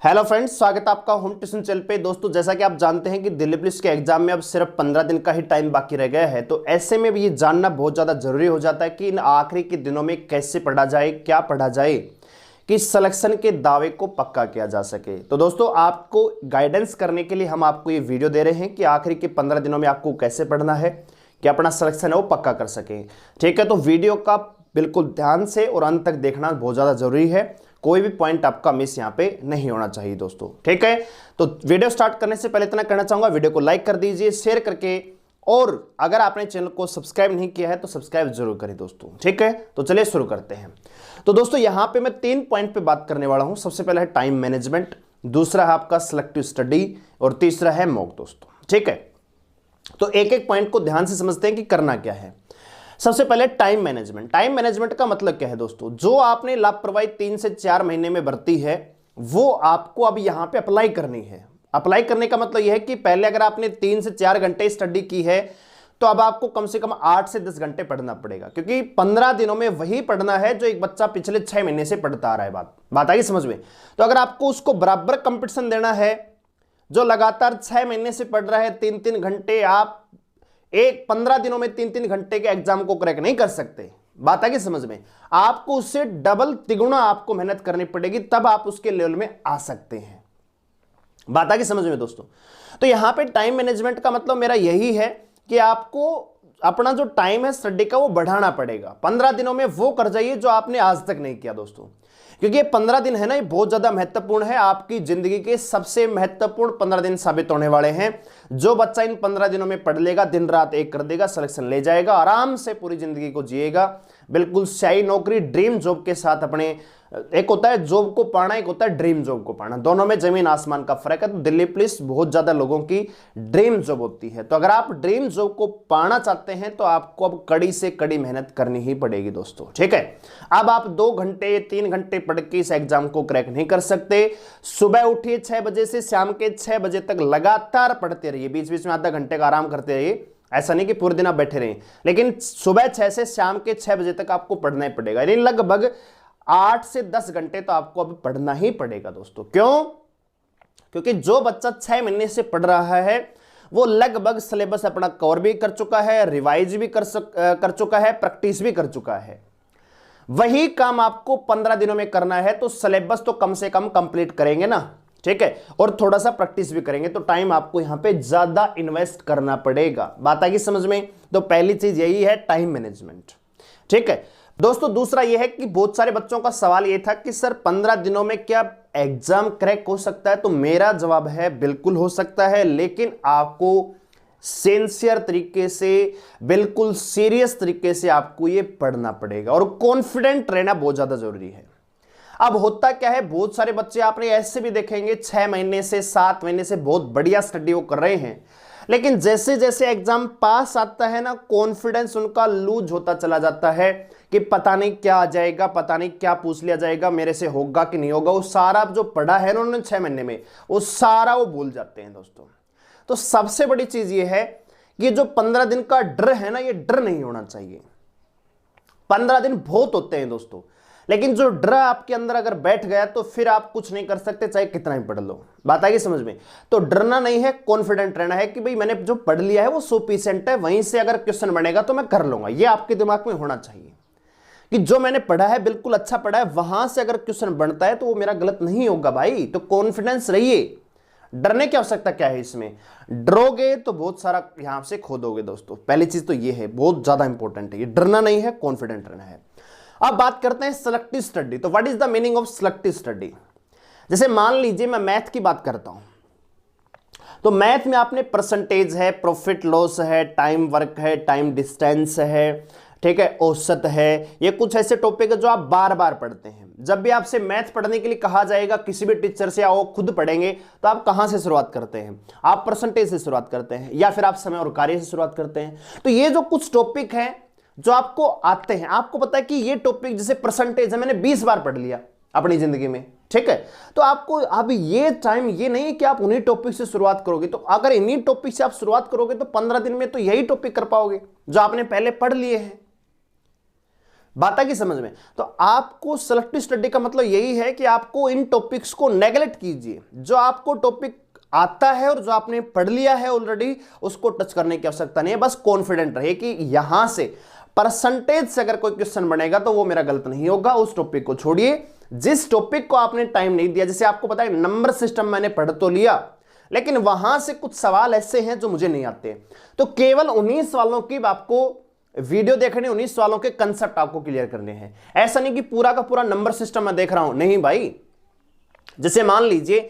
Hello friends, स्वागत है आपका होम ट्यूशन चैनल पे। दोस्तों, जैसा कि आप जानते हैं कि दिल्ली पुलिस के एग्जाम में अब सिर्फ 15 दिन का ही टाइम बाकी रह गया है, तो ऐसे में भी ये जानना बहुत ज़्यादा जरूरी हो जाता है कि इन आखिरी के दिनों में कैसे पढ़ा जाए, क्या पढ़ा जाए कि सिलेक्शन के दावे को पक्का किया जा सके। तो दोस्तों, आपको गाइडेंस करने के लिए हम आपको ये वीडियो दे रहे हैं कि आखिरी के 15 दिनों में आपको कैसे पढ़ना है कि अपना सिलेक्शन है वो पक्का कर सके। ठीक है, तो वीडियो का बिल्कुल ध्यान से और अंत तक देखना बहुत ज़्यादा जरूरी है। कोई भी पॉइंट आपका मिस यहाँ पे नहीं होना चाहिए दोस्तों। ठीक है, तो वीडियो स्टार्ट करने से पहले इतना कहना चाहूंगा, वीडियो को लाइक कर दीजिए, शेयर करके, और अगर आपने चैनल को सब्सक्राइब नहीं किया है तो सब्सक्राइब जरूर करें दोस्तों। ठीक है, तो चलिए शुरू करते हैं। तो दोस्तों, यहाँ पे मैं 3 पॉइंट पे बात करने वाला हूं। सबसे पहला है टाइम मैनेजमेंट, दूसरा है आपका सिलेक्टिव स्टडी, और तीसरा है मॉक दोस्तों। ठीक है, तो एक एक पॉइंट को ध्यान से समझते हैं कि करना क्या है। सबसे पहले टाइम मैनेजमेंट। टाइम मैनेजमेंट का मतलब क्या है दोस्तों? जो आपने लापरवाही 3 से 4 महीने में बरती है वो आपको अब यहां पे अप्लाई करनी है। अप्लाई करने का मतलब यह है कि पहले अगर आपने 3 से 4 घंटे स्टडी की है तो अब आपको कम से कम 8 से 10 घंटे पढ़ना पड़ेगा, क्योंकि 15 दिनों में वही पढ़ना है जो एक बच्चा पिछले 6 महीने से पढ़ता आ रहा है। बात आई समझ में? तो अगर आपको उसको बराबर कंपटीशन देना है, जो लगातार 6 महीने से पढ़ रहा है 3-3 घंटे, आप 15 दिनों में 3-3 घंटे के एग्जाम को क्रैक नहीं कर सकते। बात आ गई समझ में? आपको उससे डबल तिगुना आपको मेहनत करनी पड़ेगी, तब आप उसके लेवल में आ सकते हैं। बात आ गई समझ में दोस्तों? तो यहां पे टाइम मैनेजमेंट का मतलब मेरा यही है कि आपको अपना जो टाइम है स्टडी का वो बढ़ाना पड़ेगा। 15 दिनों में वो कर जाइए जो आपने आज तक नहीं किया दोस्तों, क्योंकि ये 15 दिन है ना, ये बहुत ज्यादा महत्वपूर्ण है। आपकी जिंदगी के सबसे महत्वपूर्ण 15 दिन साबित होने वाले हैं। जो बच्चा इन 15 दिनों में पढ़ लेगा, दिन रात एक कर देगा, सिलेक्शन ले जाएगा, आराम से पूरी जिंदगी को जिएगा, बिल्कुल शाही नौकरी, ड्रीम जॉब के साथ। अपने एक होता है जॉब को पाना, एक होता है ड्रीम जॉब को पाना, दोनों में जमीन आसमान का फर्क है। तो दिल्ली पुलिस बहुत ज्यादा लोगों की ड्रीम जॉब होती है। तो अगर आप ड्रीम जॉब को पाना चाहते हैं तो आपको अब कड़ी से कड़ी मेहनत करनी ही पड़ेगी दोस्तों। ठीक है, अब आप 2 घंटे 3 घंटे पढ़ के इस एग्जाम को क्रैक नहीं कर सकते। सुबह उठिए 6 बजे से शाम के 6 बजे तक लगातार पढ़ते रहिए, बीच बीच में आधा घंटे का आराम करते रहिए। ऐसा नहीं कि पूरे दिन आप बैठे रहें, लेकिन सुबह 6 से शाम के 6 बजे तक आपको पढ़ना ही पड़ेगा। यानी लगभग 8 से 10 घंटे तो आपको अब पढ़ना ही पड़ेगा दोस्तों। क्यों? क्योंकि जो बच्चा 6 महीने से पढ़ रहा है वो लगभग सिलेबस अपना कवर भी कर चुका है, रिवाइज भी कर चुका है, प्रैक्टिस भी कर चुका है। वही काम आपको 15 दिनों में करना है, तो सिलेबस तो कम से कम कंप्लीट करेंगे ना। ठीक है, और थोड़ा सा प्रैक्टिस भी करेंगे, तो टाइम आपको यहां पे ज्यादा इन्वेस्ट करना पड़ेगा। बात आ गई समझ में? तो पहली चीज यही है टाइम मैनेजमेंट। ठीक है दोस्तों, दूसरा यह है कि बहुत सारे बच्चों का सवाल यह था कि सर 15 दिनों में क्या एग्जाम क्रैक हो सकता है? तो मेरा जवाब है बिल्कुल हो सकता है, लेकिन आपको सिंसियर तरीके से, बिल्कुल सीरियस तरीके से आपको यह पढ़ना पड़ेगा, और कॉन्फिडेंट रहना बहुत ज्यादा जरूरी है। अब होता क्या है, बहुत सारे बच्चे आपने ऐसे भी देखेंगे 6 महीने से 7 महीने से बहुत बढ़िया स्टडी वो कर रहे हैं, लेकिन जैसे जैसे एग्जाम पास आता है ना, कॉन्फिडेंस उनका लूज होता चला जाता है कि पता नहीं क्या आ जाएगा, पता नहीं क्या पूछ लिया जाएगा, मेरे से होगा कि नहीं होगा। वो सारा जो पढ़ा है ना उन्होंने 6 महीने में, वो सारा वो भूल जाते हैं दोस्तों। तो सबसे बड़ी चीज ये है कि जो 15 दिन का डर है ना, ये डर नहीं होना चाहिए। 15 दिन बहुत होते हैं दोस्तों, लेकिन जो डर आपके अंदर अगर बैठ गया तो फिर आप कुछ नहीं कर सकते, चाहे कितना ही पढ़ लो। बात आएगी समझ में? तो डरना नहीं है, कॉन्फिडेंट रहना है कि भाई मैंने जो पढ़ लिया है वो 100% है, वहीं से अगर क्वेश्चन बनेगा तो मैं कर लूंगा। ये आपके दिमाग में होना चाहिए कि जो मैंने पढ़ा है बिल्कुल अच्छा पढ़ा है, वहां से अगर क्वेश्चन बनता है तो वो मेरा गलत नहीं होगा भाई। तो कॉन्फिडेंस रहिए, डरने की आवश्यकता क्या है इसमें? डरोगे तो बहुत सारा यहां से खो दोगे दोस्तों। पहली चीज तो ये है, बहुत ज्यादा इंपॉर्टेंट है, ये डरना नहीं है, कॉन्फिडेंट रहना है। अब बात करते हैं सिलेक्टिव स्टडी। तो what is the meaning of selective study? जैसे मान लीजिए मैं मैथ की बात करता हूं, तो मैथ में आपने परसेंटेज है, प्रॉफिट लॉस है, टाइम वर्क है, टाइम डिस्टेंस है, ठीक है, औसत है, ये कुछ ऐसे टॉपिक है जो आप बार बार पढ़ते हैं। जब भी आपसे मैथ पढ़ने के लिए कहा जाएगा किसी भी टीचर से, आओ खुद पढ़ेंगे, तो आप कहां से शुरुआत करते हैं? आप परसेंटेज से शुरुआत करते हैं, या फिर आप समय और कार्य से शुरुआत करते हैं। तो ये जो कुछ टॉपिक हैं जो आपको आते हैं, आपको पता है कि ये टॉपिक जैसे परसेंटेज है, मैंने 20 बार पढ़ लिया अपनी जिंदगी में। ठीक है, तो आपको अब ये टाइम ये नहीं है कि आप उन्हीं टॉपिक से शुरुआत करोगे। तो अगर इन्हीं टॉपिक से आप शुरुआत करोगे तो 15 दिन में तो यही टॉपिक कर पाओगे जो आपने पहले पढ़ लिए हैं। बात है कि समझ में। तो आपको सेलेक्टिव स्टडी का मतलब यही है कि आपको इन टॉपिक्स को नेगलेक्ट कीजिए, जो आपको टॉपिक आता है और जो आपने पढ़ लिया है ऑलरेडी उसको टच करने की आवश्यकता नहीं है। बस कॉन्फिडेंट रहिए कि यहां से परसेंटेज से अगर कोई क्वेश्चन बनेगा तो वो मेरा गलत नहीं होगा, उस टॉपिक को छोड़िए। जिस टॉपिक को आपने टाइम नहीं दिया, जैसे आपको पता है नंबर सिस्टम मैंने पढ़ तो लिया, लेकिन वहां से कुछ सवाल ऐसे हैं जो मुझे नहीं आते, तो केवल 19 सवालों की आपको वीडियो देखनी, 19 सवालों के कंसेप्ट आपको क्लियर करने हैं। ऐसा नहीं कि पूरा का पूरा नंबर सिस्टम मैं देख रहा हूं, नहीं भाई। जैसे मान लीजिए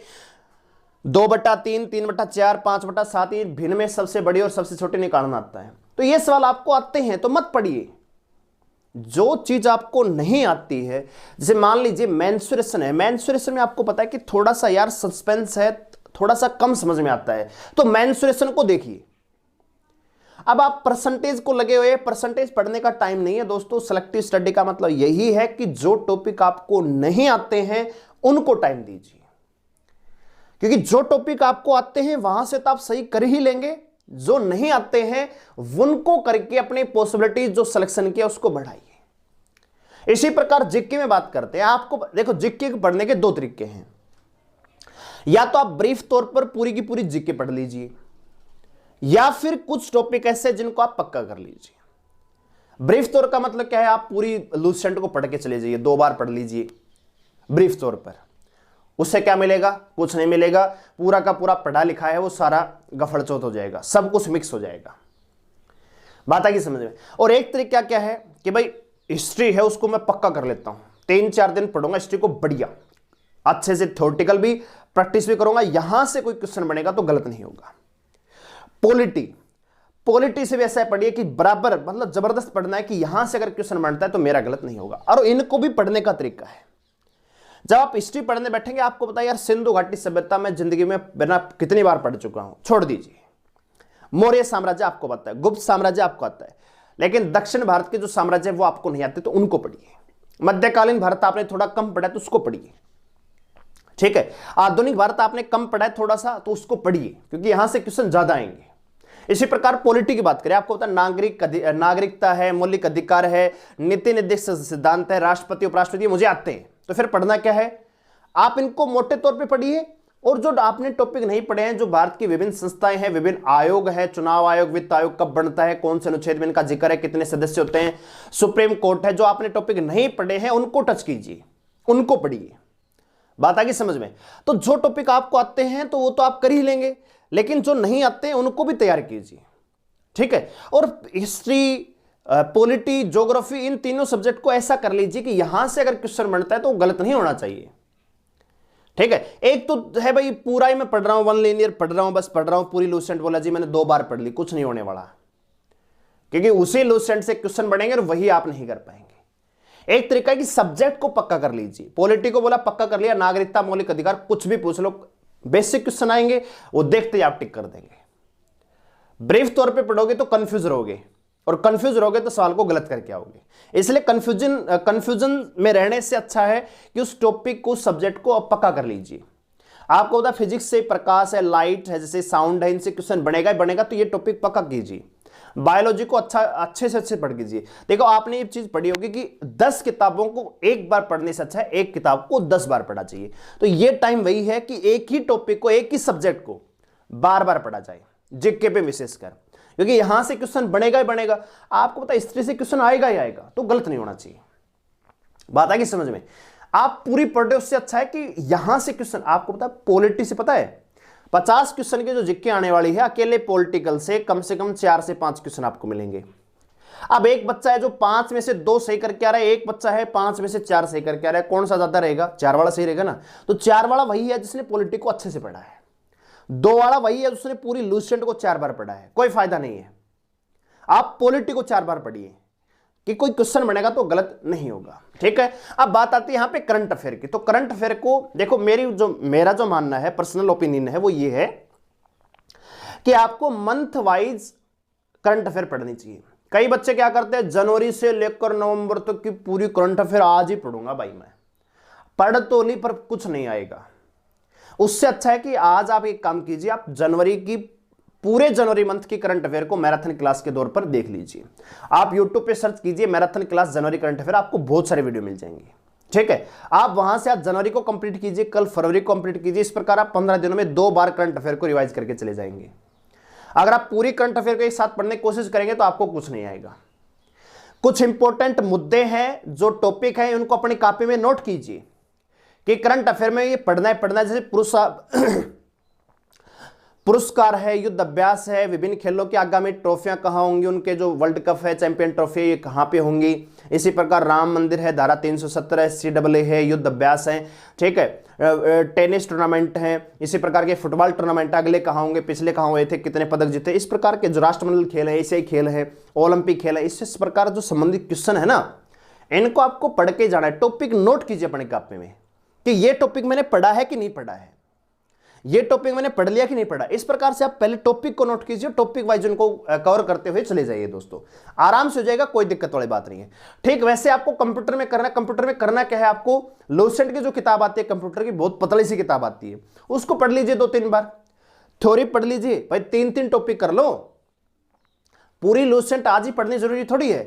2/3, 3/4, 5/7, ये भिन्न में सबसे बड़ी और सबसे छोटी निकालना आता है, तो ये सवाल आपको आते हैं तो मत पढ़िए। जो चीज आपको नहीं आती है, जैसे मान लीजिए मेंसुरेशन है, मेंसुरेशन में आपको पता है कि थोड़ा सा यार सस्पेंस है, थोड़ा सा कम समझ में आता है, तो मेंसुरेशन को देखिए। अब आप परसेंटेज को लगे हुए, परसेंटेज पढ़ने का टाइम नहीं है दोस्तों। सेलेक्टिव स्टडी का मतलब यही है कि जो टॉपिक आपको नहीं आते हैं उनको टाइम दीजिए, क्योंकि जो टॉपिक आपको आते हैं वहां से तो आप सही कर ही लेंगे, जो नहीं आते हैं उनको करके अपनी पॉसिबिलिटी जो सिलेक्शन की है उसको बढ़ाइए। इसी प्रकार जीके में बात करते हैं। आपको देखो जीके पढ़ने के दो तरीके हैं, या तो आप ब्रीफ तौर पर पूरी की पूरी जीके पढ़ लीजिए, या फिर कुछ टॉपिक ऐसे जिनको आप पक्का कर लीजिए। ब्रीफ तौर का मतलब क्या है, आप पूरी लूसेंट को पढ़ के चले जाइए, 2 बार पढ़ लीजिए ब्रीफ तौर पर। उससे क्या मिलेगा? कुछ नहीं मिलेगा। पूरा का पूरा पढ़ा लिखा है वो सारा गफड़चोत हो जाएगा, सब कुछ मिक्स हो जाएगा। बात आगे समझ में। और एक तरीका क्या है कि भाई हिस्ट्री है उसको मैं पक्का कर लेता हूं, 3-4 दिन पढ़ूंगा हिस्ट्री को बढ़िया अच्छे से, थ्योरेटिकल भी प्रैक्टिस भी करूंगा, यहां से कोई क्वेश्चन बनेगा तो गलत नहीं होगा। पॉलिटी से भी ऐसा पढ़िए कि बराबर, मतलब जबरदस्त पढ़ना है कि यहां से अगर क्वेश्चन बनता है तो मेरा गलत नहीं होगा। और इनको भी पढ़ने का तरीका है। जब आप हिस्ट्री पढ़ने बैठेंगे आपको पता है यार सिंधु घाटी सभ्यता में जिंदगी में बिना कितनी बार पढ़ चुका हूं, छोड़ दीजिए। मौर्य साम्राज्य आपको पता है, गुप्त साम्राज्य आपको आता है, लेकिन दक्षिण भारत के जो साम्राज्य है वो आपको नहीं आते तो उनको पढ़िए। मध्यकालीन भारत आपने थोड़ा कम पढ़ा है तो उसको पढ़िए, ठीक है। आधुनिक भारत आपने कम पढ़ा है थोड़ा सा तो उसको पढ़िए, क्योंकि यहां से क्वेश्चन ज्यादा आएंगे। इसी प्रकार पॉलिटी की बात करें, आपको पता है नागरिकता है, मौलिक अधिकार है, नीति निर्देश सिद्धांत है, राष्ट्रपति उपराष्ट्रपति, मुझे आते हैं। तो फिर पढ़ना क्या है, आप इनको मोटे तौर पे पढ़िए। और जो आपने टॉपिक नहीं पढ़े हैं, जो भारत की विभिन्न संस्थाएं हैं, विभिन्न आयोग है, चुनाव आयोग, वित्त आयोग कब बनता है, कौन से अनुच्छेद में इनका जिक्र है, कितने सदस्य होते हैं, सुप्रीम कोर्ट है, जो आपने टॉपिक नहीं पढ़े हैं उनको टच कीजिए, उनको पढ़िए। बात आ गई समझ में। तो जो टॉपिक आपको आते हैं तो वो तो आप कर ही लेंगे, लेकिन जो नहीं आते हैं उनको भी तैयार कीजिए, ठीक है। और हिस्ट्री, पॉलिटी, ज्योग्राफी, इन तीनों सब्जेक्ट को ऐसा कर लीजिए कि यहां से अगर क्वेश्चन बनता है तो गलत नहीं होना चाहिए, ठीक है। एक तो है भाई पूरा ही मैं पढ़ रहा हूं, वन लीनियर पढ़ रहा हूं, बस पढ़ रहा हूं पूरी लूसेंट, बोला जी मैंने 2 बार पढ़ ली, कुछ नहीं होने वाला, क्योंकि उसी लूसेंट से क्वेश्चन बनेंगे और वही आप नहीं कर पाएंगे। एक तरीका है कि सब्जेक्ट को पक्का कर लीजिए। पॉलिटी को बोला पक्का कर लिया, नागरिकता, मौलिक अधिकार, कुछ भी पूछ लो, बेसिक क्वेश्चन आएंगे वो देखते ही आप टिक कर देंगे। ब्रीफ तौर पे पढ़ोगे तो कंफ्यूज रहोगे, और कंफ्यूज रहोगे तो सवाल को गलत करके आओगे। इसलिए कंफ्यूजन में रहने से अच्छा है कि उस टॉपिक को, सब्जेक्ट को आप पक्का कर लीजिए। आपको पता फिजिक्स से प्रकाश है, लाइट है, जैसे साउंड है, इनसे क्वेश्चन बनेगा ही बनेगा, तो ये टॉपिक पक्का कीजिए। बायोलॉजी को अच्छे से अच्छे पढ़ कीजिए। देखो आपने ये चीज पढ़ी होगी कि 10 किताबों को एक बार पढ़ने से अच्छा है एक किताब को 10 बार पढ़ना चाहिए। तो ये टाइम वही है कि एक ही टॉपिक को, एक ही सब्जेक्ट को बार बार पढ़ा जाए, जीके पे विशेषकर, क्योंकि यहां से क्वेश्चन बनेगा ही बनेगा। आपको पता है हिस्ट्री से क्वेश्चन आएगा ही आएगा, तो गलत नहीं होना चाहिए। बात आ गई समझ में। आप पूरी पढ़ रहे, उससे अच्छा है कि यहां से क्वेश्चन, आपको पता है पॉलिटी से पता है 50 क्वेश्चन के जो जीके आने वाली है, अकेले पॉलिटिकल से कम 4 से 5 क्वेश्चन आपको मिलेंगे। अब एक बच्चा है जो 5 में से 2 सही करके आ रहा है, एक बच्चा है 5 में से 4 सही करके आ रहा है, कौन सा ज्यादा रहेगा? 4 वाला सही रहेगा ना। तो 4 वाला वही है जिसने पॉलिटी को अच्छे से पढ़ा है, 2 वाला वही है जिसने पूरी लूसेंट को 4 बार पढ़ा है। कोई फायदा नहीं है, आप पॉलिटी को 4 बार पढ़िए कि कोई क्वेश्चन बनेगा तो गलत नहीं होगा, ठीक है। अब बात आती है यहां पे करंट अफेयर की। तो करंट अफेयर को देखो, मेरा जो मानना है, पर्सनल ओपिनियन है, वो ये है कि आपको मंथ वाइज करंट अफेयर पढ़नी चाहिए। कई बच्चे क्या करते हैं, जनवरी से लेकर नवंबर तक की पूरी करंट अफेयर आज ही पढ़ूंगा भाई, मैं पढ़ तो ली पर कुछ नहीं आएगा। उससे अच्छा है कि आज आप एक काम कीजिए, आप जनवरी की पूरे जनवरी मंथ की करंट अफेयर को मैराथन क्लास के दौर पर देख लीजिए। आप यूट्यूब पे सर्च कीजिए मैराथन क्लास जनवरी करंट अफेयर, आपको बहुत सारे वीडियो मिल जाएंगे। ठीक है, आप वहां से आज जनवरी को कंप्लीट कीजिए, कल फरवरी को कंप्लीट कीजिए। इस प्रकार आप 15 दिनों में 2 बार करंट अफेयर को रिवाइज करके चले जाएंगे। अगर आप पूरी करंट अफेयर को एक साथ पढ़ने की कोशिश करेंगे तो आपको कुछ नहीं आएगा। कुछ इंपॉर्टेंट मुद्दे हैं, जो टॉपिक है, उनको अपनी कॉपी में नोट कीजिए कि करंट अफेयर में ये पढ़ना है। जैसे पुरस्कार है, युद्ध अभ्यास है, विभिन्न खेलों की आगामी ट्रॉफियां कहां होंगी, उनके जो वर्ल्ड कप है, चैंपियन ट्रॉफी है, ये कहां पे होंगी। इसी प्रकार राम मंदिर है, धारा 370 है, CAA है, युद्ध अभ्यास है। ठीक है, टेनिस टूर्नामेंट है, इसी प्रकार के फुटबॉल टूर्नामेंट अगले कहां होंगे, पिछले कहां हुए थे, कितने पदक जीते। इस प्रकार के जो राष्ट्रमंडल खेल है, एशियाई खेल है, ओलंपिक खेल है, इस प्रकार जो संबंधित क्वेश्चन है ना, इनको आपको पढ़ के जाना है। टॉपिक नोट कीजिए अपने कॉपी में कि ये टॉपिक मैंने पढ़ा है कि नहीं पढ़ा है, ये टॉपिक मैंने पढ़ लिया कि नहीं पढ़ा। इस प्रकार से आप पहले टॉपिक को नोट कीजिए, टॉपिक वाइज उनको कवर करते हुए चले जाइए दोस्तों, आराम से हो जाएगा, कोई दिक्कत वाली बात नहीं है। ठीक, वैसे आपको कंप्यूटर में करना, कंप्यूटर में करना क्या है, आपको लूसेंट की जो किताब आती है कंप्यूटर की, बहुत पतली सी किताब आती है, उसको पढ़ लीजिए 2-3 बार, थ्योरी पढ़ लीजिए भाई, 3-3 टॉपिक कर लो। पूरी लूसेंट आज ही पढ़नी जरूरी थोड़ी है,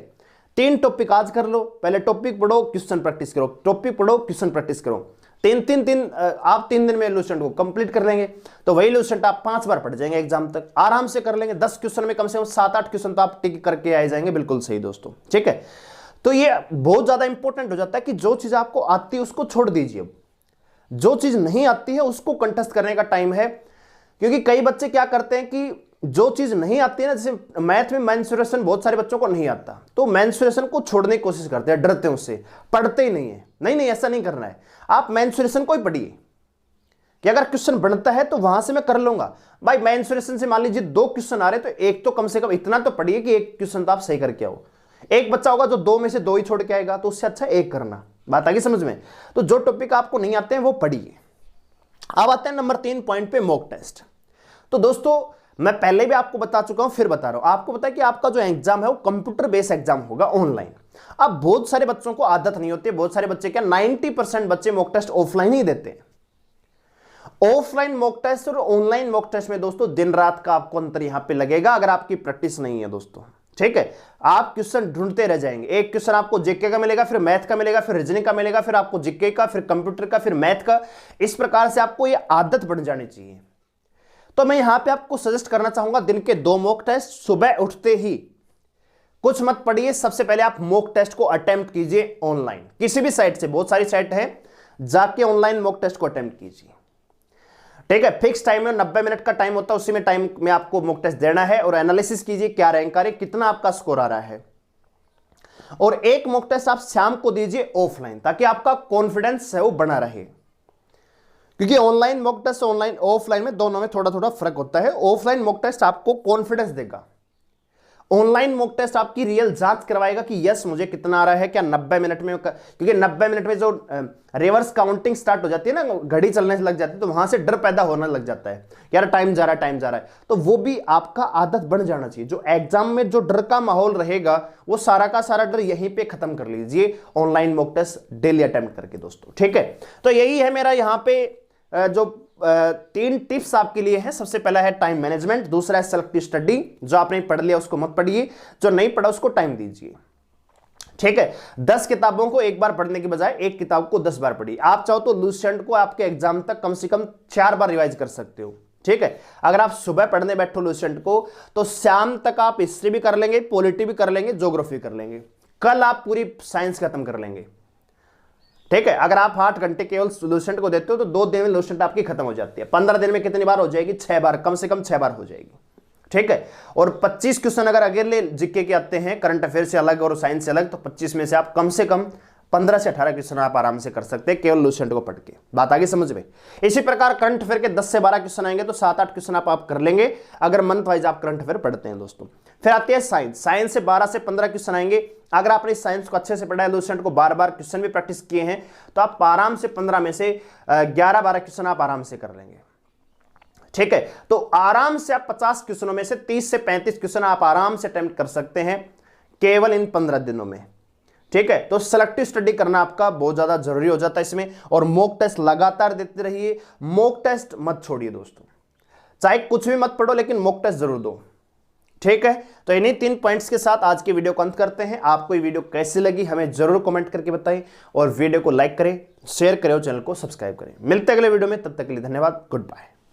3 टॉपिक आज कर लो। पहले टॉपिक पढ़ो, क्वेश्चन प्रैक्टिस करो, टॉपिक पढ़ो, क्वेश्चन प्रैक्टिस करो। 3 दिन आप 3 दिन में लूसेंट को कंप्लीट कर लेंगे तो वही लूसेंट आप 5 बार पढ़ जाएंगे, एग्जाम तक आराम से कर लेंगे। 10 क्वेश्चन में कम से कम 7-8 क्वेश्चन तो आप टिक करके आ जाएंगे। बिल्कुल सही दोस्तों, ठीक है। तो ये बहुत ज्यादा इंपॉर्टेंट हो जाता है कि जो चीज आपको आती है उसको छोड़ दीजिए, जो चीज नहीं आती है उसको कंटेस्ट करने का टाइम है। क्योंकि कई बच्चे क्या करते हैं कि जो चीज नहीं आती है ना, जैसे मैथ में मेंसुरेशन बहुत सारे बच्चों को नहीं आता, तो मेंसुरेशन को छोड़ने की कोशिश करते हैं, डरते हैं उससे, पढ़ते ही नहीं है। नहीं, ऐसा नहीं करना है, आप मेंसुरेशन को ही पढ़िए कि अगर क्वेश्चन बनता है तो वहां से मैं कर लूंगा। भाई मेंसुरेशन से मान लीजिए 2 क्वेश्चन आ रहे तो एक तो कम से कम इतना तो पढ़िए कि एक क्वेश्चन तो आप सही करके आओ। एक बच्चा होगा जो 2 में से 2 ही छोड़ के आएगा, तो उससे अच्छा एक करना। बात आ गई समझ में? तो जो टॉपिक आपको नहीं आते हैं वो पढ़िए। अब आते हैं नंबर 3 पॉइंट पे, मॉक टेस्ट। तो दोस्तों मैं पहले भी आपको बता चुका हूं, फिर बता रहा हूं। आपको पता है कि आपका जो एग्जाम है वो कंप्यूटर बेस्ड एग्जाम होगा, ऑनलाइन। अब बहुत सारे बच्चों को आदत नहीं होती, बहुत सारे बच्चे क्या 90% बच्चे मॉक टेस्ट ऑफलाइन ही देते हैं। ऑफलाइन मॉक टेस्ट और ऑनलाइन मॉक टेस्ट में दोस्तों दिन रात का आपको अंतर यहां पे लगेगा, अगर आपकी प्रैक्टिस नहीं है दोस्तों। ठीक है, आप क्वेश्चन ढूंढते रह जाएंगे। एक क्वेश्चन आपको जीके का मिलेगा, फिर मैथ का मिलेगा, फिर रीजनिंग का मिलेगा, फिर आपको जीके का, फिर कंप्यूटर का, फिर मैथ का। इस प्रकार से आपको यह आदत बन जानी चाहिए। तो मैं यहां पे आपको सजेस्ट करना चाहूंगा दिन के 2 मॉक टेस्ट, सुबह उठते ही। कुछ मत पढ़िए, सबसे पहले आप मॉक टेस्ट को अटेम्प्ट कीजिए ऑनलाइन, किसी भी साइट से, बहुत सारी साइट है, जाके ऑनलाइन मॉक टेस्ट को अटेम्प्ट कीजिए। ठीक है, फिक्स टाइम में 90 मिनट का टाइम होता है, उसी में टाइम में आपको मॉक टेस्ट देना है और एनालिसिस कीजिए क्या रैंक आ रही, कितना आपका स्कोर आ रहा है। और एक मॉक टेस्ट आप शाम को दीजिए ऑफलाइन, ताकि आपका कॉन्फिडेंस है वो बना रहे। क्योंकि online mock test, online offline में दोनों में थोड़ा थोड़ा फर्क होता है। ऑफलाइन मॉक टेस्ट आपको कॉन्फिडेंस देगा, ऑनलाइन मॉक टेस्ट आपकी रियल जांच करवाएगा कि यस मुझे कितना आ रहा है, क्या 90 मिनट में। क्योंकि 90 मिनट में जो रिवर्स काउंटिंग स्टार्ट हो जाती है ना, घड़ी चलने लग जाती है, तो वहां से डर पैदा होने लग जाता है, यार टाइम जा रहा है, टाइम जा रहा है। तो वो भी आपका आदत बन जाना चाहिए। जो एग्जाम में जो डर का माहौल रहेगा, वो सारा का सारा डर यहीं पे खत्म कर लीजिए online mock test daily attempt करके दोस्तों। ठीक है, तो यही है मेरा यहाँ पे जो 3 टिप्स आपके लिए है। सबसे पहला है टाइम मैनेजमेंट, दूसरा है सेलेक्टिव स्टडी, जो आपने पढ़ लिया उसको मत पढ़िए, जो नहीं पढ़ा उसको टाइम दीजिए। ठीक है, 10 किताबों को एक बार पढ़ने के बजाय एक किताब को 10 बार पढ़िए। आप चाहो तो लूसेंट को आपके एग्जाम तक कम से कम 4 बार रिवाइज कर सकते हो। ठीक है, अगर आप सुबह पढ़ने बैठो लूसेंट को, तो शाम तक आप हिस्ट्री भी कर लेंगे, पॉलिटी भी कर लेंगे, ज्योग्राफी कर लेंगे, कल आप पूरी साइंस खत्म कर लेंगे। ठीक है, अगर आप 8 घंटे केवल लूसेंट को देते हो तो 2 दिन में लूसेंट आपकी खत्म हो जाती है। 15 दिन में कितनी बार हो जाएगी? 6 बार, कम से कम 6 बार हो जाएगी। ठीक है, और 25 क्वेश्चन अगर अगले जीके के आते हैं, करंट अफेयर से अलग और साइंस से अलग, तो 25 में से आप कम से कम 15 से 18 क्वेश्चन आप आराम से कर सकते हैं केवल लूसेंट को पढ़ के। बात आगे समझ में? इसी प्रकार करंट अफेयर के 10 से 12 क्वेश्चन आएंगे, तो 7-8 क्वेश्चन आप कर लेंगे अगर मंथ वाइज आप करंट अफेयर पढ़ते हैं दोस्तों। फिर आती है साइंस, साइंस से 12 से 15 क्वेश्चन आएंगे। अगर आपने साइंस को अच्छे से पढ़ा है, लूसेंट को बार-बार क्वेश्चन भी प्रैक्टिस किए हैं, तो आप आराम से 15 में से 11-12 क्वेश्चन आप आराम से कर लेंगे। ठीक है, तो आराम से आप 50 क्वेश्चनों में से 30 से 35 क्वेश्चन आप आराम से अटेम्प्ट कर सकते हैं केवल इन 15 दिनों में। ठीक है, तो सेलेक्टिव स्टडी करना आपका बहुत ज्यादा जरूरी हो जाता है इसमें। और मॉक टेस्ट लगातार देते रहिए, मॉक टेस्ट मत छोड़िए दोस्तों। चाहे कुछ भी मत पढ़ो लेकिन मॉक टेस्ट जरूर दो। ठीक है, तो इन्हीं 3 पॉइंट्स के साथ आज की वीडियो को अंत करते हैं। आपको ये वीडियो कैसी लगी हमें जरूर कमेंट करके बताएं और वीडियो को लाइक करें, शेयर करें और चैनल को सब्सक्राइब करें। मिलते हैं अगले वीडियो में, तब तक के लिए धन्यवाद, गुड बाय।